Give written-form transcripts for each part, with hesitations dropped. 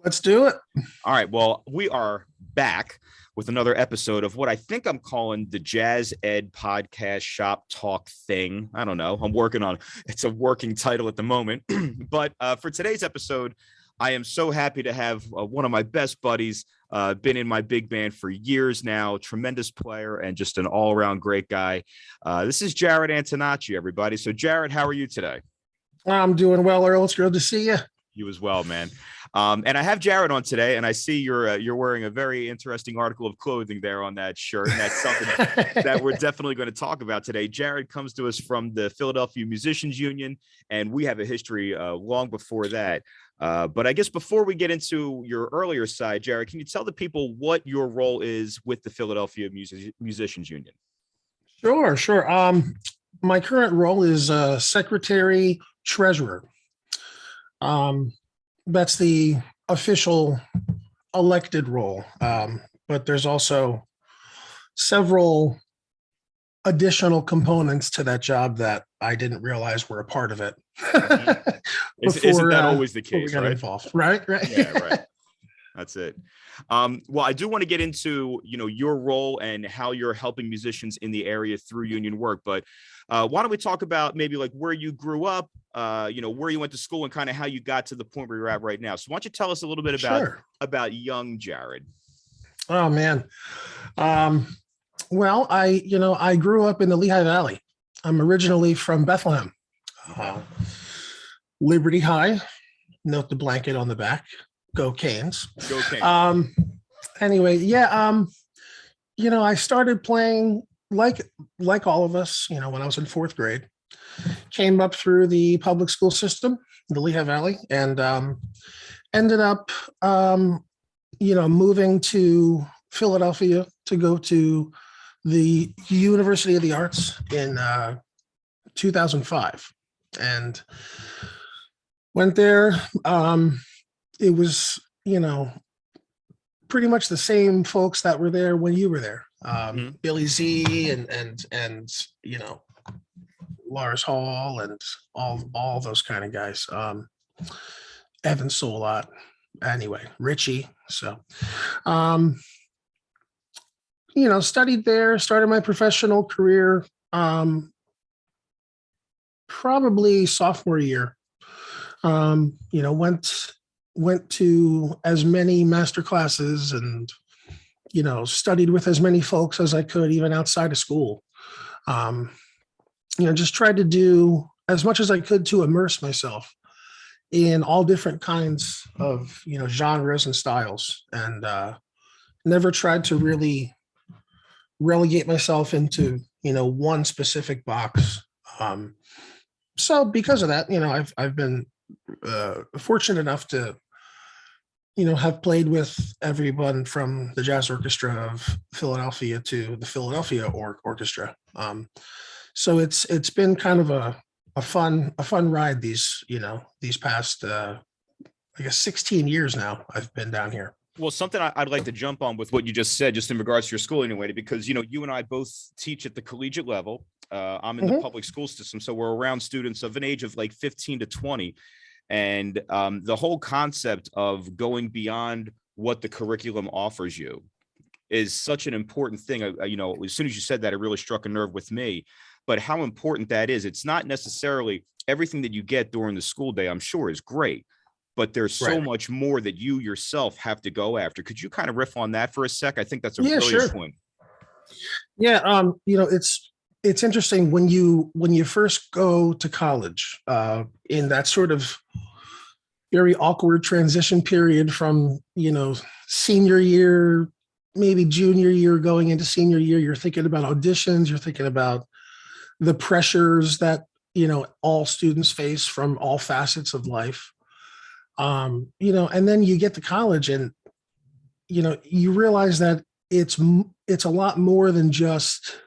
Let's do it. All right. Well, we are back with another episode of what I think I'm calling the Jazz Ed Podcast Shop Talk thing. I don't know. I'm working on it's a working title at the moment. But for today's episode, I am so happy to have one of my best buddies, been in my big band for years now, tremendous player and just an all-around great guy. This is Jared Antonacci, everybody. So, Jared, how are you today? I'm doing well, Earl. It's good to see you. You as well, man. And I have Jared on today, and I see you're wearing a very interesting article of clothing there on that shirt. And that's something that we're definitely going to talk about today. Jared comes to us from the Philadelphia Musicians Union, and we have a history long before that. But I guess before we get into your earlier side, Jared, can you tell the people what your role is with the Philadelphia Musicians Union? Sure. My current role is secretary treasurer. That's the official elected role. But there's also several additional components to that job that I didn't realize were a part of it. Isn't that always the case, right? Involved. Right. Yeah, right. That's it. Well, I do want to get into, your role and how you're helping musicians in the area through union work. But why don't we talk about maybe like where you grew up, where you went to school and kind of how you got to the point where you're at right now. So why don't you tell us a little bit about young Jared? Oh, man. Well, I grew up in the Lehigh Valley. I'm originally from Bethlehem. Liberty High, note the blanket on the back. Go Canes. Go Canes. Anyway, yeah. I started playing like all of us, when I was in fourth grade. Came up through the public school system, the Lehigh Valley, and ended up, moving to Philadelphia to go to the University of the Arts in 2005, and went there. It was, pretty much the same folks that were there when you were there. Billy Z and Lars Hall and all those kind of guys. Evan Solot, anyway, Richie. So, studied there, started my professional career, probably sophomore year. Went to as many master classes and, studied with as many folks as I could, even outside of school. Just tried to do as much as I could to immerse myself in all different kinds of, genres and styles, and never tried to really relegate myself into, one specific box. So because of that, I've been fortunate enough to, have played with everyone from the Jazz Orchestra of Philadelphia to the Philadelphia Orchestra. So it's been kind of a fun ride these past, 16 years now I've been down here. Well, something I'd like to jump on with what you just said, just in regards to your schooling anyway, because, you and I both teach at the collegiate level. I'm in the public school system, so we're around students of an age of like 15 to 20. And the whole concept of going beyond what the curriculum offers you is such an important thing. As soon as you said that, it really struck a nerve with me. But how important that is. It's not necessarily everything that you get during the school day, I'm sure, is great. But there's so much more that you yourself have to go after. Could you kind of riff on that for a sec? I think that's a brilliant point. Yeah, it's interesting when you first go to college, in that sort of very awkward transition period from, senior year, maybe junior year going into senior year. You're thinking about auditions, you're thinking about the pressures that, all students face from all facets of life. And then you get to college and, you realize that it's a lot more than just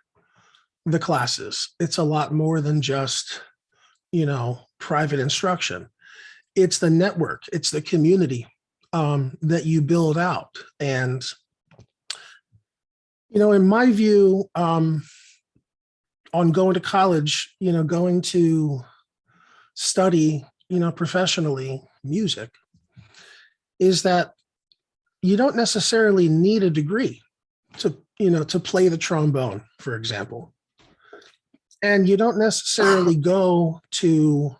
the classes. It's a lot more than just, private instruction. It's the network, it's the community that you build out. And, in my view, on going to college, going to study, professionally music, is that you don't necessarily need a degree to play the trombone, for example. And you don't necessarily go to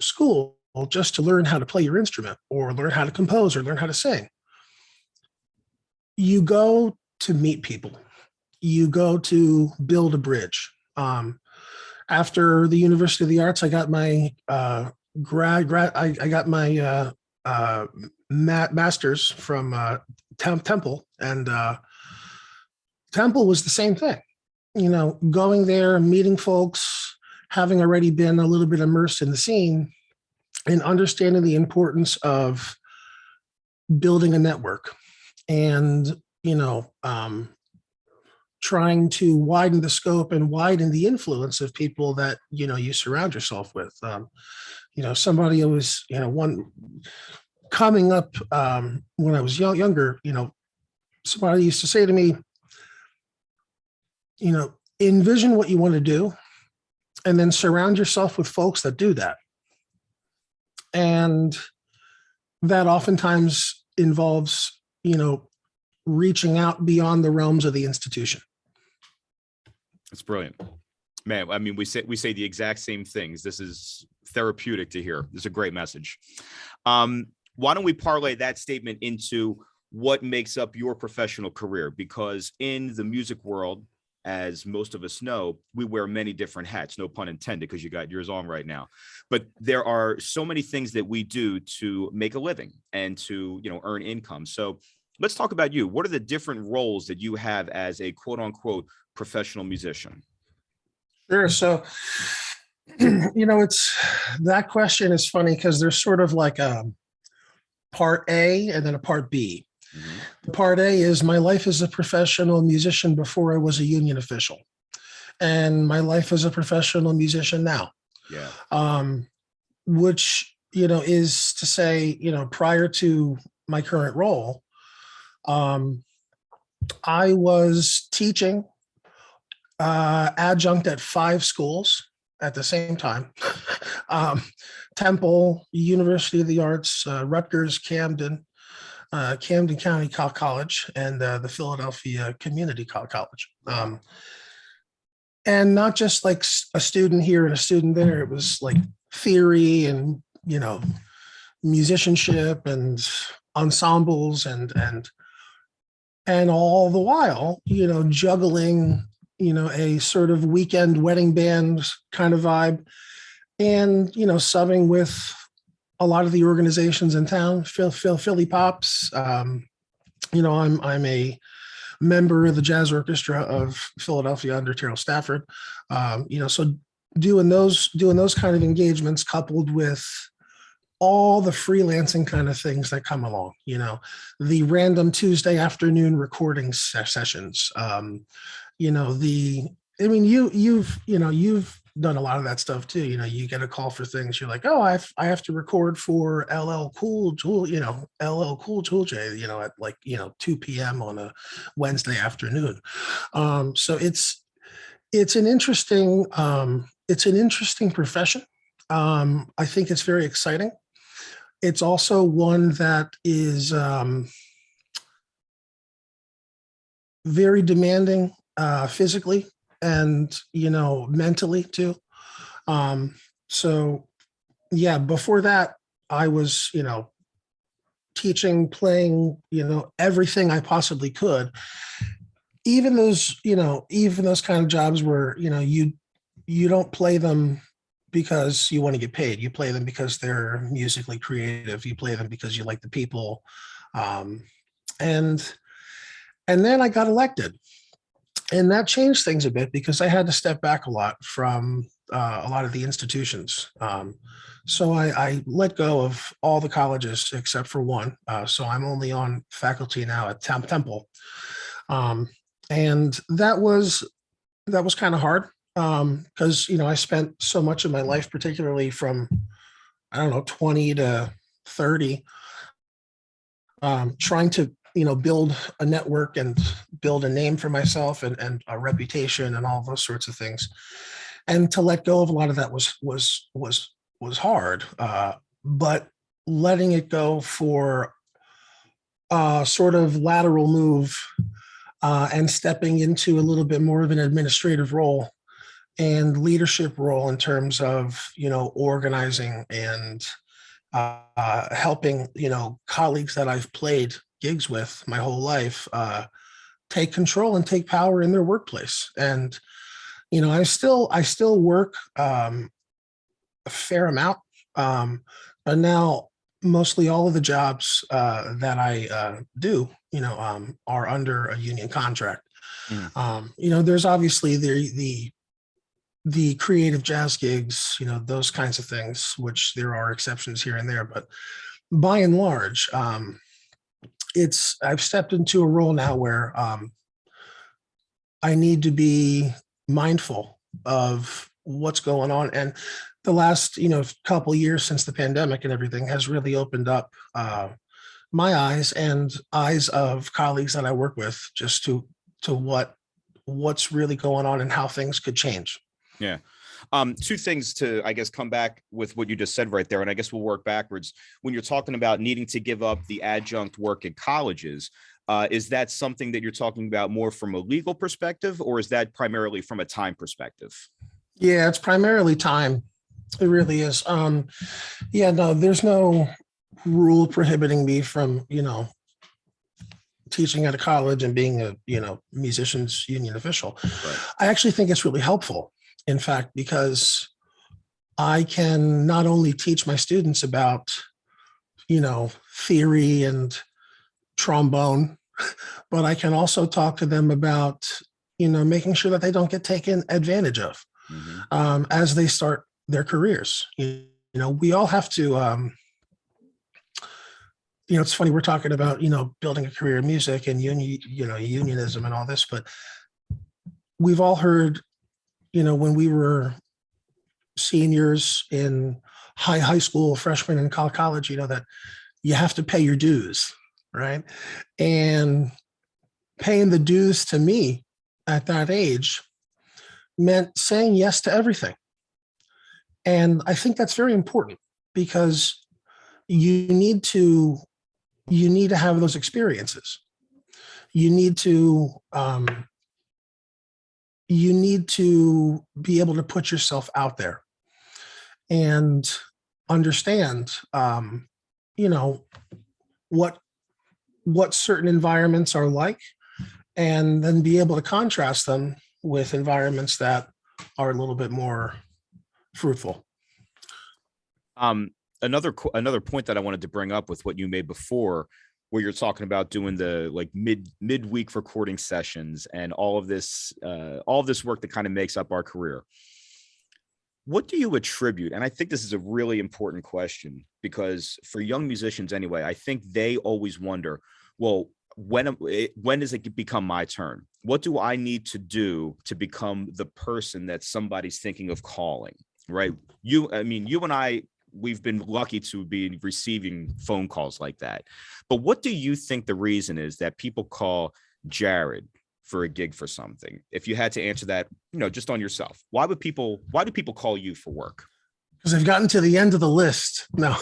school just to learn how to play your instrument or learn how to compose or learn how to sing. You go to meet people. You go to build a bridge. After the University of the Arts, I got my I got my master's from Temple, and Temple was the same thing. Going there, meeting folks, having already been a little bit immersed in the scene, and understanding the importance of building a network, and trying to widen the scope and widen the influence of people that you surround yourself with. Somebody who was one coming up when I was younger. Somebody used to say to me, envision what you want to do, and then surround yourself with folks that do that. And that oftentimes involves, reaching out beyond the realms of the institution. It's brilliant, man. I mean, we say the exact same things. This is therapeutic to hear. This is a great message. Why don't we parlay that statement into what makes up your professional career? Because in the music world, as most of us know, we wear many different hats, no pun intended, because you got yours on right now. But there are so many things that we do to make a living and to, earn income. So let's talk about you. What are the different roles that you have as a quote unquote professional musician? Sure. So, it's that question is funny because there's sort of like a part A and then a part B. Mm-hmm. The part A is my life as a professional musician before I was a union official, and my life as a professional musician now. Yeah. Which, is to say, prior to my current role, I was teaching adjunct at 5 schools at the same time. Temple, University of the Arts, Rutgers, Camden County College, and the Philadelphia Community College. And not just like a student here and a student there. It was like theory and, musicianship and ensembles and all the while, juggling, a sort of weekend wedding band kind of vibe, and, subbing with a lot of the organizations in town, Philly Pops. I'm a member of the jazz orchestra of Philadelphia under Terrell Stafford. So doing those kind of engagements coupled with all the freelancing kind of things that come along, the random Tuesday afternoon recording sessions, you've done a lot of that stuff too. You get a call for things. You're like, oh, I have to record for LL Cool J, at like, 2 p.m. on a Wednesday afternoon. So it's an interesting profession. I think it's very exciting. It's also one that is very demanding physically and, mentally too. So yeah, before that, I was, teaching, playing, everything I possibly could. Even those kind of jobs where, you don't play them because you want to get paid. You play them because they're musically creative. You play them because you like the people. And then I got elected, and that changed things a bit because I had to step back a lot from a lot of the institutions. So I let go of all the colleges except for one. So I'm only on faculty now at Temple. And that was kind of hard because, I spent so much of my life, particularly from, 20 to 30, trying to, build a network and build a name for myself and a reputation and all those sorts of things. And to let go of a lot of that was hard. But letting it go for a sort of lateral move and stepping into a little bit more of an administrative role and leadership role in terms of, organizing and helping, colleagues that I've played gigs with my whole life take control and take power in their workplace. And, I still work a fair amount, but now mostly all of the jobs that I do, are under a union contract. Mhm. There's obviously the creative jazz gigs, those kinds of things, which there are exceptions here and there, but by and large, I've stepped into a role now where I need to be mindful of what's going on. And the last, couple years since the pandemic and everything has really opened up my eyes and eyes of colleagues that I work with just to what's really going on and how things could change. Yeah. Two things to, I guess, come back with what you just said right there. And I guess we'll work backwards. When you're talking about needing to give up the adjunct work at colleges, is that something that you're talking about more from a legal perspective, or is that primarily from a time perspective? Yeah, it's primarily time. It really is. Yeah, no, there's no rule prohibiting me from, teaching at a college and being a, musicians union official. Right. I actually think it's really helpful, in fact, because I can not only teach my students about, theory and trombone, but I can also talk to them about, making sure that they don't get taken advantage of Mhm. as they start their careers. We all have to, it's funny, we're talking about, building a career in music and unionism and all this, but we've all heard, when we were seniors in high school, freshmen in college, that you have to pay your dues, right? And paying the dues to me at that age meant saying yes to everything. And I think that's very important because you need to have those experiences. You need to be able to put yourself out there and understand you know what certain environments are like, and then be able to contrast them with environments that are a little bit more fruitful. Um, another point that I wanted to bring up with what you made before, where you're talking about doing the like midweek recording sessions and all of this work that kind of makes up our career. What do you attribute? And I think this is a really important question because for young musicians anyway, I think they always wonder, well, when does it become my turn? What do I need to do to become the person that somebody's thinking of calling? Right? You and I, we've been lucky to be receiving phone calls like that. But what do you think the reason is that people call Jared for a gig for something? If you had to answer that, just on yourself, why do people call you for work? Because I've gotten to the end of the list. No.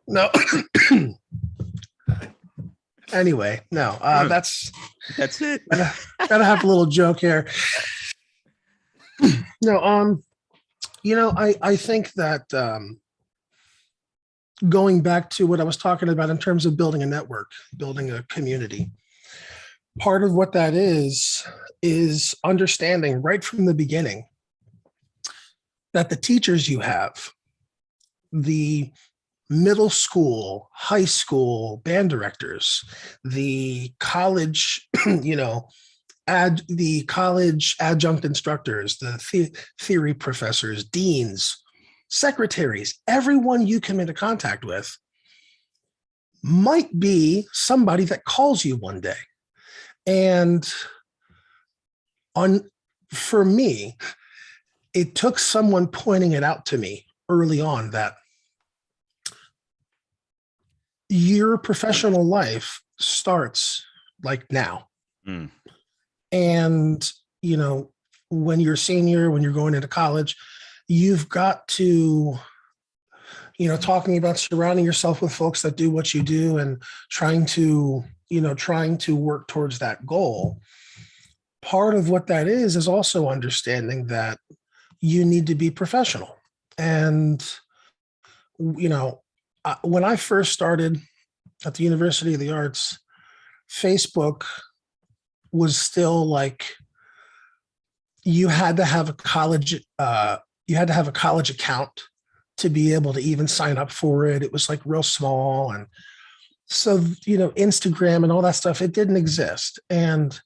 No. Anyway, no. That's it. gotta have a little joke here. No, I think that going back to what I was talking about in terms of building a network, building a community, part of what that is understanding right from the beginning that the teachers you have, the middle school, high school band directors, the college, the college adjunct instructors, the theory professors, deans, secretaries, everyone you come into contact with might be somebody that calls you one day. And for me, it took someone pointing it out to me early on that your professional life starts like now. Mm. And, when you're a senior, when you're going into college, you've got to talking about surrounding yourself with folks that do what you do and trying to work towards that goal. Part of what that is also understanding that you need to be professional. And, when I first started at the University of the Arts, Facebook was still like you had to have a college account to be able to even sign up for it. It was like real small. And so, Instagram and all that stuff, it didn't exist. And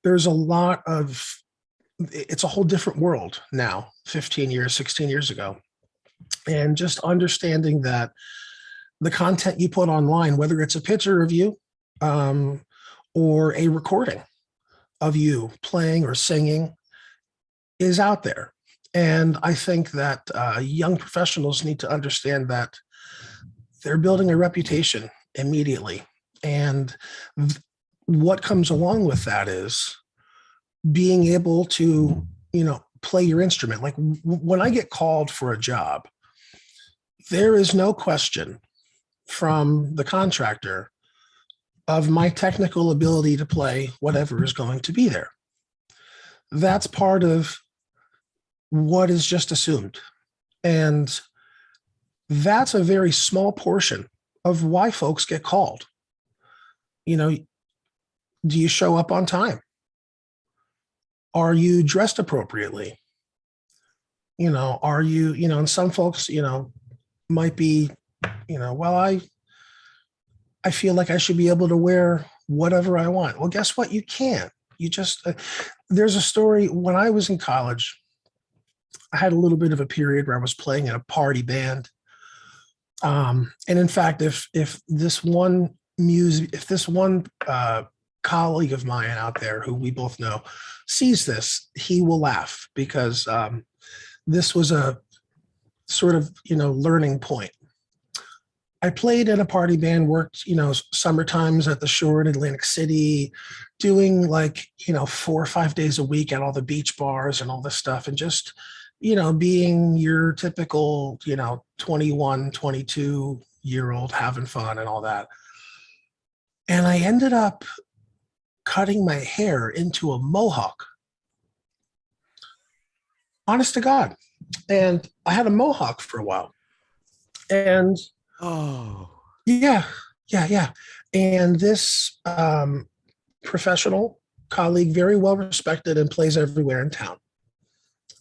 there's it's a whole different world now, 15 years, 16 years ago. And just understanding that the content you put online, whether it's a picture of you or a recording of you playing or singing, is out there. And I think that young professionals need to understand that they're building a reputation immediately. And what comes along with that is being able to, play your instrument. Like when I get called for a job, there is no question from the contractor of my technical ability to play whatever is going to be there. That's part of what is just assumed. And that's a very small portion of why folks get called. Do you show up on time? Are you dressed appropriately? Are you, and some folks, might be, well, I feel like I should be able to wear whatever I want. Well, guess what? You can't. You just, there's a story when I was in college, I had a little bit of a period where I was playing in a party band. And in fact, if this one colleague of mine out there who we both know sees this, he will laugh because this was a sort of, learning point. I played in a party band, worked, summer times at the shore in Atlantic City, doing 4 or 5 days a week at all the beach bars and all this stuff. And just, being your typical, 21, 22-year-old having fun and all that. And I ended up cutting my hair into a mohawk. Honest to God. And I had a mohawk for a while. And yeah. And this professional colleague, very well respected and plays everywhere in town,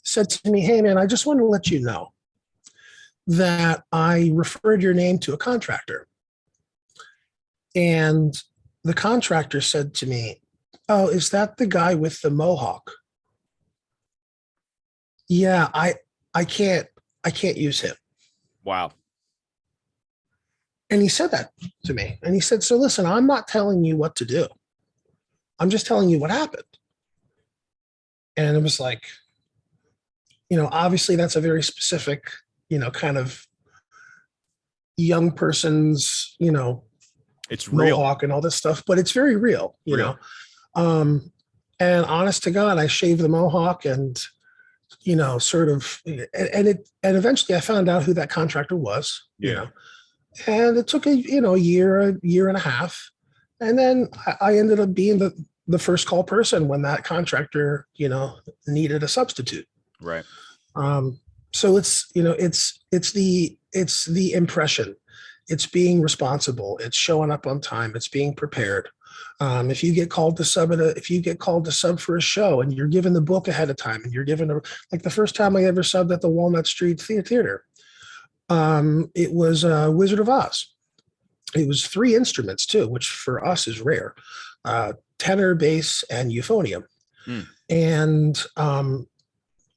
said to me, "Hey man, I just want to let you know that I referred your name to a contractor." And the contractor said to me, "Oh, is that the guy with the mohawk?" Yeah, I can't use him. Wow. And he said that to me. And he said, "So listen, I'm not telling you what to do. I'm just telling you what happened." And it was like, obviously that's a very specific, kind of young person's, it's real mohawk and all this stuff, but it's very real, know. And honest to God, I shaved the mohawk and, sort of, and eventually I found out who that contractor was, and it took a year and a half. And then I ended up being the first call person when that contractor, needed a substitute. Right. So it's, it's the impression. It's being responsible. It's showing up on time. It's being prepared. If you get called to sub for a show and you're given the book ahead of time and you're given like the first time I ever subbed at the Walnut Street Theater, it was Wizard of Oz. It was 3 instruments too, which for us is rare, tenor, bass, and euphonium. And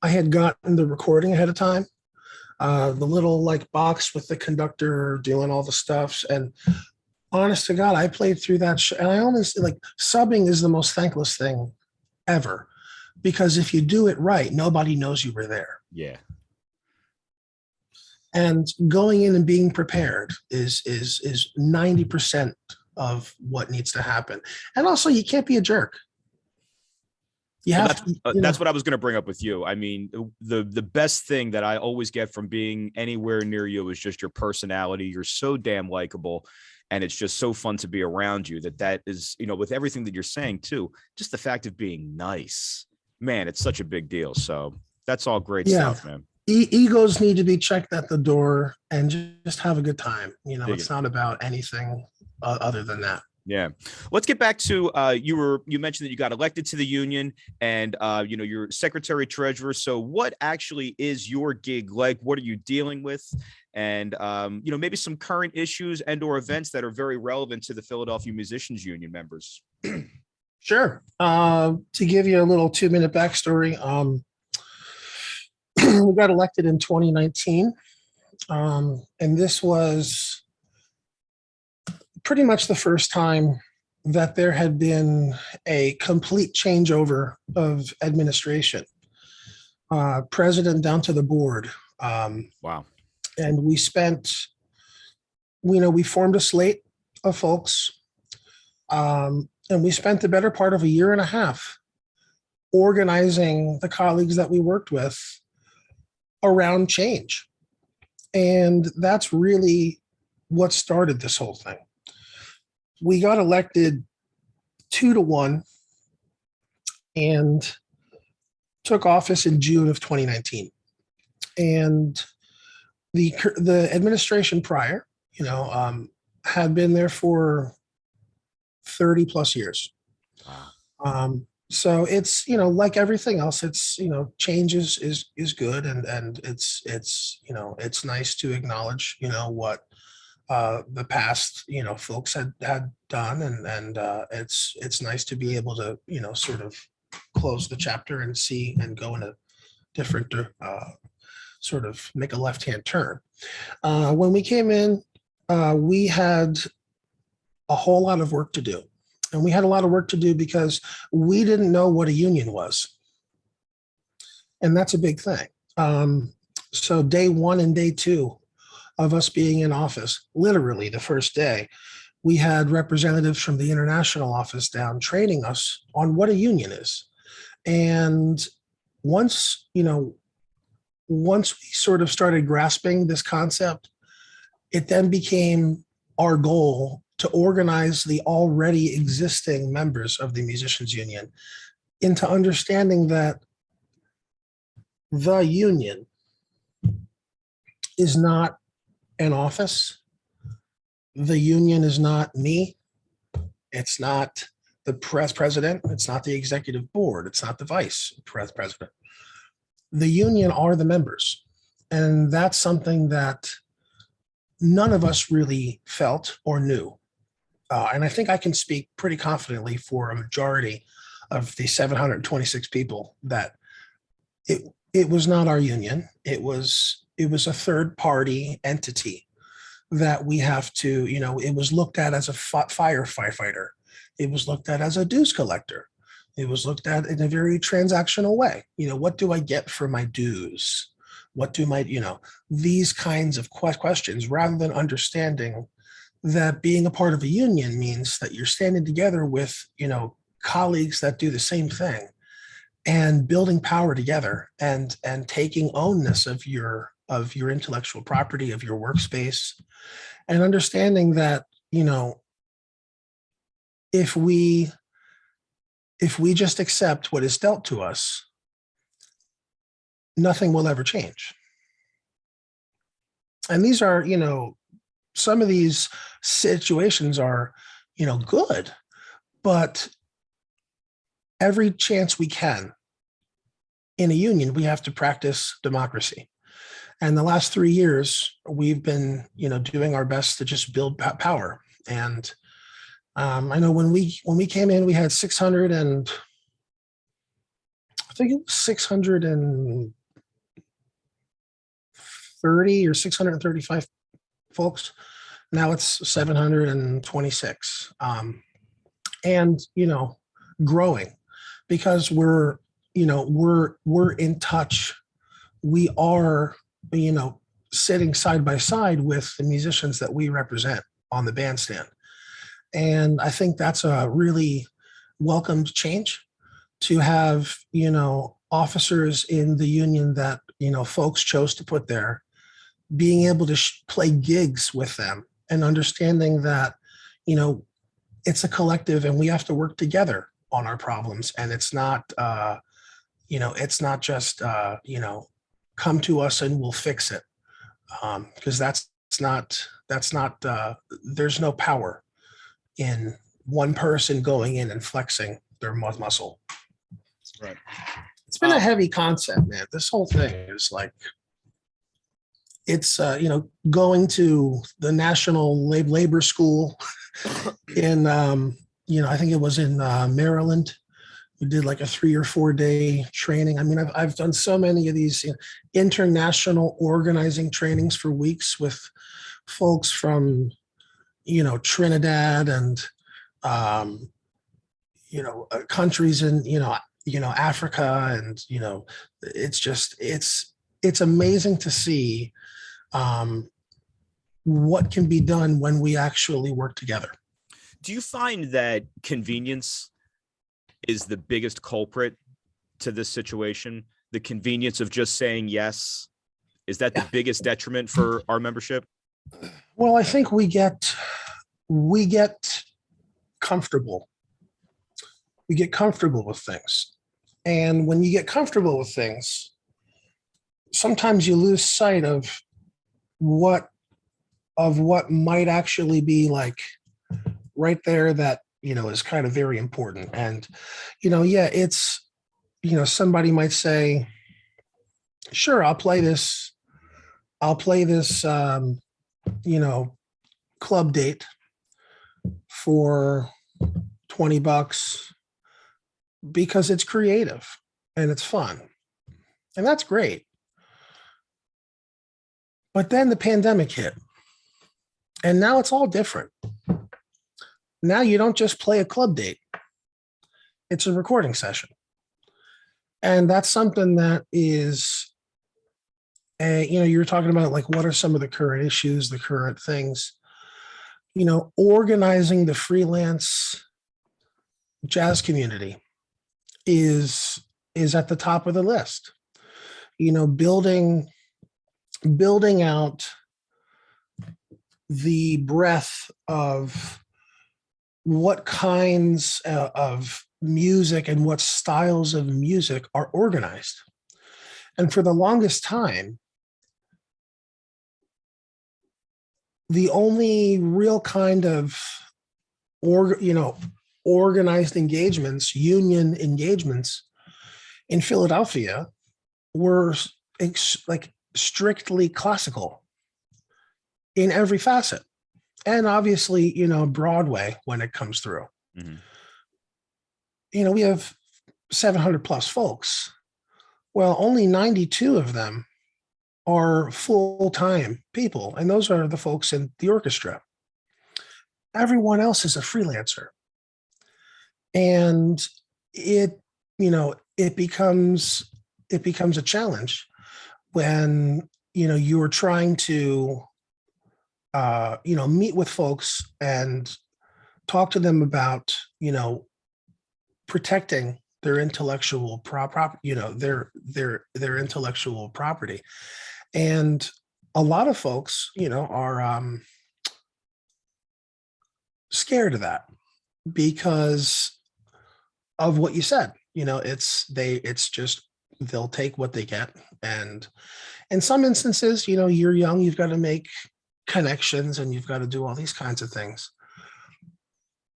I had gotten the recording ahead of time, the little box with the conductor doing all the stuff. And honest to God, I played through that show, and I always subbing is the most thankless thing ever, because if you do it right, nobody knows you were there. Yeah. And going in and being prepared is 90% of what needs to happen. And also, you can't be a jerk. You Well, have to, that's what I was going to bring up with you. I mean, the best thing that I always get from being anywhere near you is just your personality. You're so damn likable, and it's just so fun to be around you. That is, with everything that you're saying too, just the fact of being nice, man, it's such a big deal. So that's all great yeah, stuff, man. egos need to be checked at the door and just have a good time. Dig It's it. not about anything other than that. Yeah. Let's get back to you mentioned that you got elected to the union and you're secretary treasurer. So what actually is your gig like? What are you dealing with? And maybe some current issues and or events that are very relevant to the Philadelphia Musicians Union members. Sure. To give you a little 2-minute backstory, we got elected in 2019, and this was pretty much the first time that there had been a complete changeover of administration, president down to the board. Wow. And we formed a slate of folks, and we spent the better part of a year and a half organizing the colleagues that we worked with around change. And that's really what started this whole thing. We got elected 2-1 and took office in June of 2019. And the administration prior, had been there for 30 plus years. Wow. So it's, like everything else, it's, change is good. And it's nice to acknowledge, what the past, folks had done. And it's nice to be able to, sort of close the chapter and see and go in a different, sort of make a left-hand turn. When we came in, we had a whole lot of work to do. And we had a lot of work to do because we didn't know what a union was. And that's a big thing. So day 1 and day 2 of us being in office, literally the first day, we had representatives from the international office down training us on what a union is. And once we sort of started grasping this concept, it then became our goal to organize the already existing members of the Musicians Union into understanding that the union is not an office. The union is not me. It's not the president. It's not the executive board. It's not the vice president. The union are the members. And that's something that none of us really felt or knew. And I think I can speak pretty confidently for a majority of the 726 people that it was not our union. It was a third party entity that we have to, it was looked at as a firefighter. It was looked at as a dues collector. It was looked at in a very transactional way. What do I get for my dues? What do my, these kinds of questions, rather than understanding that being a part of a union means that you're standing together with, colleagues that do the same thing and building power together and taking ownness of your intellectual property, of your workspace, and understanding that, if we just accept what is dealt to us, nothing will ever change. And these are, some of these situations are, good, but every chance we can in a union, we have to practice democracy. And the last 3 years, we've been, doing our best to just build power. And I know when we came in, we had 600 and I think it was 630 or 635 folks. Now it's 726, and growing, because we're in touch. We are sitting side by side with the musicians that we represent on the bandstand, and I think that's a really welcomed change. to have, officers in the union that, folks chose to put there, being able to play gigs with them and understanding that, you know, it's a collective and we have to work together on our problems. And it's not just, come to us and we'll fix it. Because that's not, there's no power in one person going in and flexing their muscle. Right. It's been a heavy concept, man. This whole thing is like, it's, going to the National Labor School in, I think it was in Maryland. We did like a 3 or 4 day training. I mean, I've done so many of these international organizing trainings for weeks with folks from, Trinidad and, countries in, Africa. And, it's amazing to see what can be done when we actually work together. Do you find that convenience is the biggest culprit to this situation? The convenience of just saying yes, is that the biggest detriment for our membership? Well, I think we get comfortable. We get comfortable with things. And when you get comfortable with things, sometimes you lose sight of what might actually be like right there that, is kind of very important. And, it's, somebody might say, sure, I'll play this, club date for $20 because it's creative and it's fun. And that's great. But then the pandemic hit. And now it's all different. Now you don't just play a club date. It's a recording session. And that's something that is, you were talking about like, what are some of the current issues, the current things, organizing the freelance jazz community is at the top of the list. Building out the breadth of what kinds of music and what styles of music are organized. And for the longest time, the only real kind of organized engagements, union engagements in Philadelphia were like strictly classical in every facet. And obviously, Broadway when it comes through. Mm-hmm. We have 700 plus folks. Well, only 92 of them are full-time people. And those are the folks in the orchestra. Everyone else is a freelancer. And it becomes a challenge when, you are trying to, meet with folks and talk to them about, protecting their intellectual property, their intellectual property. And a lot of folks, are scared of that because of what you said. It's just they'll take what they get. And in some instances, you're young, you've got to make connections and you've got to do all these kinds of things.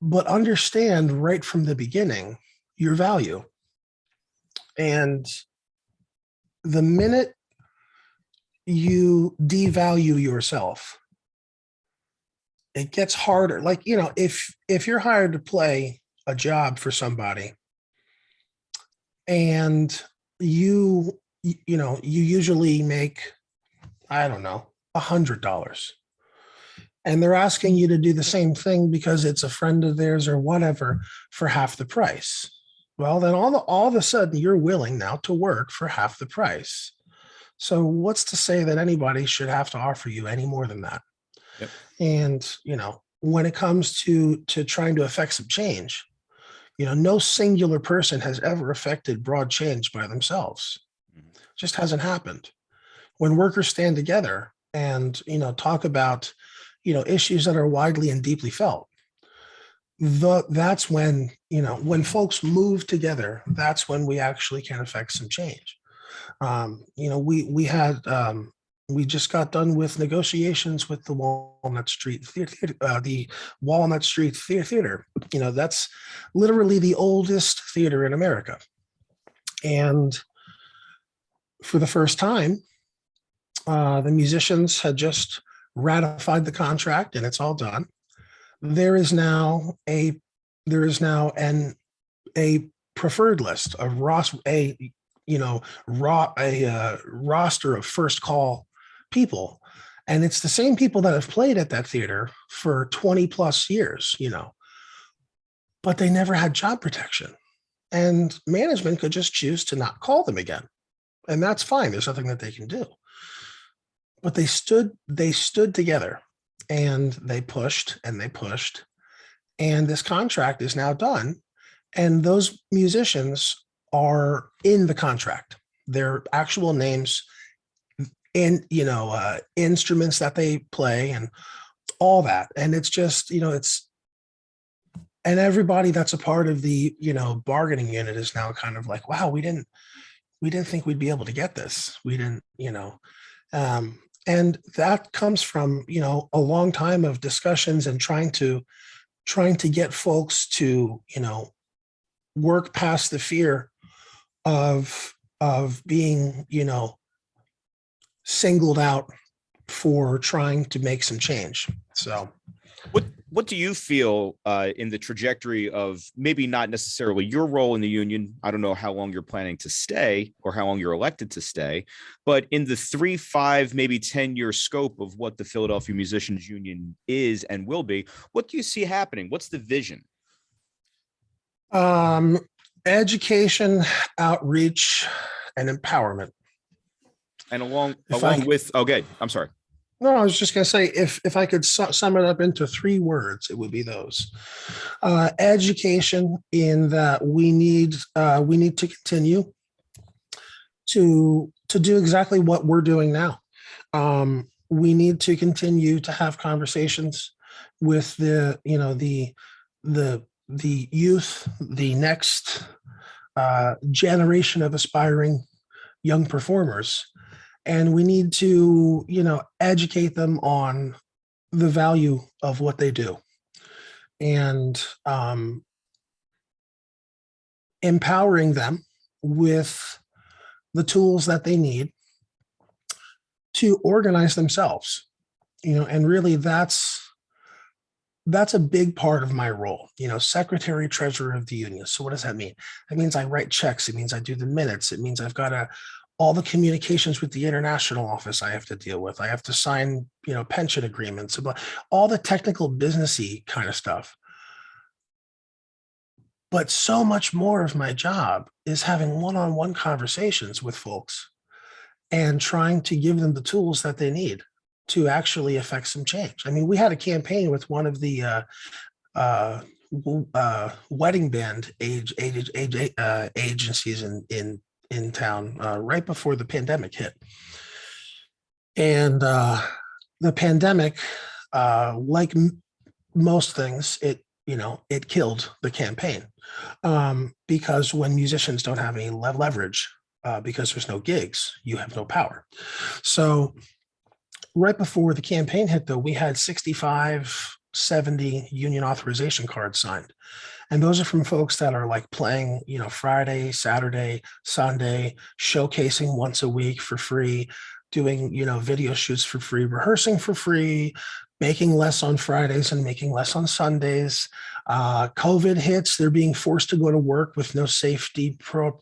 But understand right from the beginning your value. And the minute you devalue yourself, it gets harder. Like, if you're hired to play a job for somebody and you usually make, I don't know, $100. And they're asking you to do the same thing because it's a friend of theirs or whatever for half the price. Well, then all of a sudden you're willing now to work for half the price. So what's to say that anybody should have to offer you any more than that? Yep. And, when it comes to trying to affect some change, No singular person has ever affected broad change by themselves. Mhm. Just hasn't happened. When workers stand together and, talk about, issues that are widely and deeply felt, that's when, when folks move together, that's when we actually can affect some change. We just got done with negotiations with the Walnut Street Theater, the Walnut Street Theater. That's literally the oldest theater in America. And for the first time, the musicians had just ratified the contract, and it's all done. There is now a preferred list of roster of first call people, and it's the same people that have played at that theater for 20 plus years, but they never had job protection, and management could just choose to not call them again, and that's fine. There's nothing that they can do. But they stood together, and they pushed and they pushed, and this contract is now done, and those musicians are in the contract. Their actual names and instruments that they play and all that. And it's just, and everybody that's a part of the bargaining unit is now kind of like, wow, we didn't think we'd be able to get this. We didn't, and that comes from a long time of discussions and trying to get folks to work past the fear of being singled out for trying to make some change. So What do you feel in the trajectory of maybe not necessarily your role in the union? I don't know how long you're planning to stay or how long you're elected to stay, but in the 3, 5, maybe 10-year scope of what the Philadelphia Musicians Union is and will be, what do you see happening? What's the vision? Education, outreach, and empowerment. And along If I with, okay, I'm sorry. No, I was just going to say, if I could sum it up into 3 words, it would be those. Education, in that we need to continue to do exactly what we're doing now. We need to continue to have conversations with the youth, the next generation of aspiring young performers, and we need to educate them on the value of what they do, and empowering them with the tools that they need to organize themselves. And really that's a big part of my role, secretary treasurer of the union. So what does that mean? That means I write checks. It means I do the minutes. It means I've got all the communications with the international office I have to deal with. I have to sign, pension agreements, all the technical businessy kind of stuff. But so much more of my job is having one-on-one conversations with folks and trying to give them the tools that they need to actually affect some change. I mean, we had a campaign with one of the wedding band agencies in town right before the pandemic hit. And the pandemic, like most things, it killed the campaign, because when musicians don't have any leverage, because there's no gigs, you have no power. So right before the campaign hit, though, we had 65, 70 union authorization cards signed. And those are from folks that are like playing, Friday, Saturday, Sunday, showcasing once a week for free, doing, video shoots for free, rehearsing for free, making less on Fridays and making less on Sundays. COVID hits, they're being forced to go to work with no safety protocols.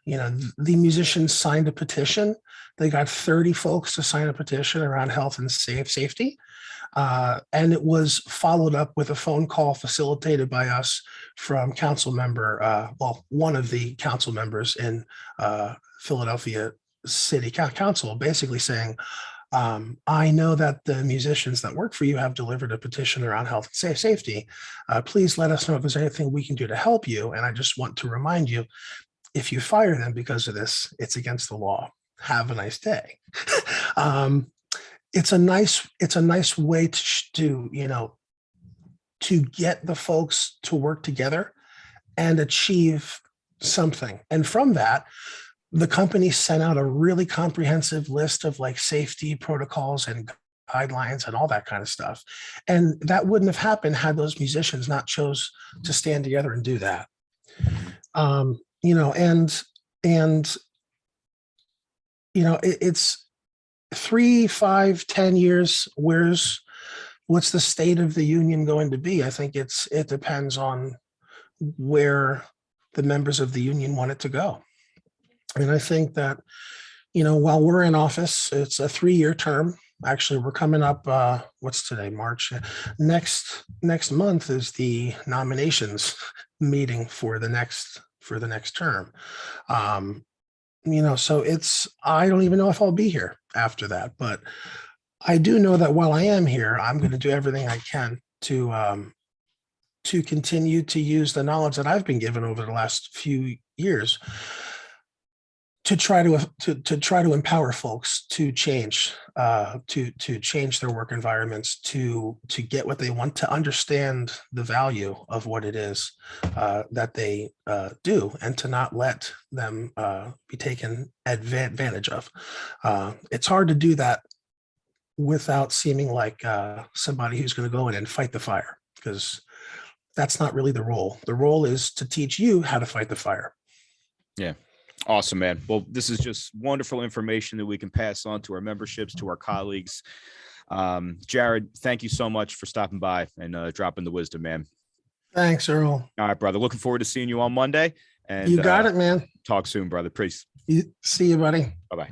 The musicians signed a petition. They got 30 folks to sign a petition around health and safety. And it was followed up with a phone call facilitated by us from council member, one of the council members in Philadelphia City Council, basically saying, I know that the musicians that work for you have delivered a petition around health and safety. Please let us know if there's anything we can do to help you. And I just want to remind you, if you fire them because of this, it's against the law. Have a nice day. It's a nice way to get the folks to work together and achieve something. And from that, the company sent out a really comprehensive list of like safety protocols and guidelines and all that kind of stuff. And that wouldn't have happened had those musicians not chose to stand together and do that. It's 3, 5, 10 years. What's the state of the union going to be? I think it depends on where the members of the union want it to go. And I think that, while we're in office, it's a 3-year term. Actually, we're coming up, what's today, March? Next month is the nominations meeting for the next term. So I don't even know if I'll be here after that, but I do know that while I am here, I'm going to do everything I can to continue to use the knowledge that I've been given over the last few years to try to empower folks to change, to change their work environments, to get what they want, to understand the value of what it is that they do, and to not let them be taken advantage of. It's hard to do that without seeming like somebody who's going to go in and fight the fire, because that's not really the role. The role is to teach you how to fight the fire. Yeah. Awesome, man. Well, this is just wonderful information that we can pass on to our memberships, to our colleagues. Jared, thank you so much for stopping by and dropping the wisdom, man. Thanks, Earl. All right, brother. Looking forward to seeing you on Monday. And you got it, man. Talk soon, brother. Peace. See you, buddy. Bye-bye.